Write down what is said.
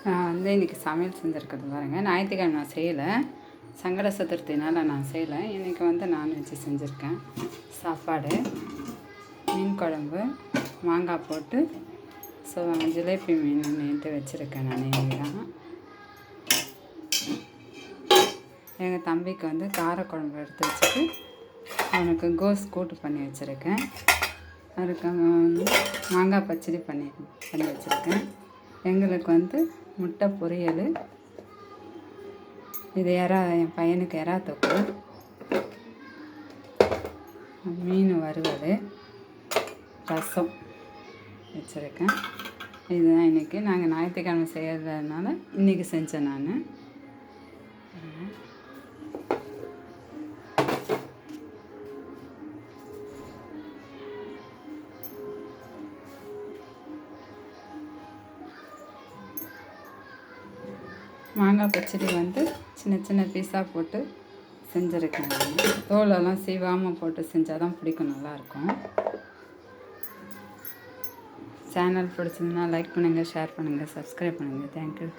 நான் இன்றைக்கி சமையல் செஞ்சுருக்கிறது பாருங்கள். ஞாயிற்றுக்கிழமை நான் செய்யலை, சங்கட சதுர்த்தினால் நான் செய்யலை. இன்றைக்கி நான்வெஜ்ஜு செஞ்சுருக்கேன். சாப்பாடு, மீன் குழம்பு, மாங்காய் போட்டு ஜிலேபி மீன் நேற்று வச்சுருக்கேன் நான். தான் எங்கள் தம்பிக்கு காரக்குழம்பு எடுத்து வச்சுட்டு அவனுக்கு கோஸ் கூட்டு பண்ணி வச்சுருக்கேன். அதுக்கு மாங்காய் பச்சடி பண்ணி வச்சுருக்கேன். எங்களுக்கு முட்டை பொரியல், இது என் பையனுக்கு எறா தொக்கு, மீன் வறுவல், ரசம் வச்சுருக்கேன். இதுதான் இன்றைக்கி நாங்கள் ஞாயிற்றுக்கிழமை செய்கிறதுனால இன்றைக்கி செஞ்சேன் நான். மாங்காய் பச்சடி சின்ன சின்ன பீஸாக போட்டு செஞ்சுருக்கேன் நான். தோலெல்லாம் சீவாமல் போட்டு செஞ்சால் தான் பிடிக்கும், நல்லாயிருக்கும். சேனல் பிடிச்சிருந்தா லைக் பண்ணுங்கள், ஷேர் பண்ணுங்கள், சப்ஸ்கிரைப் பண்ணுங்கள். தேங்க்யூ.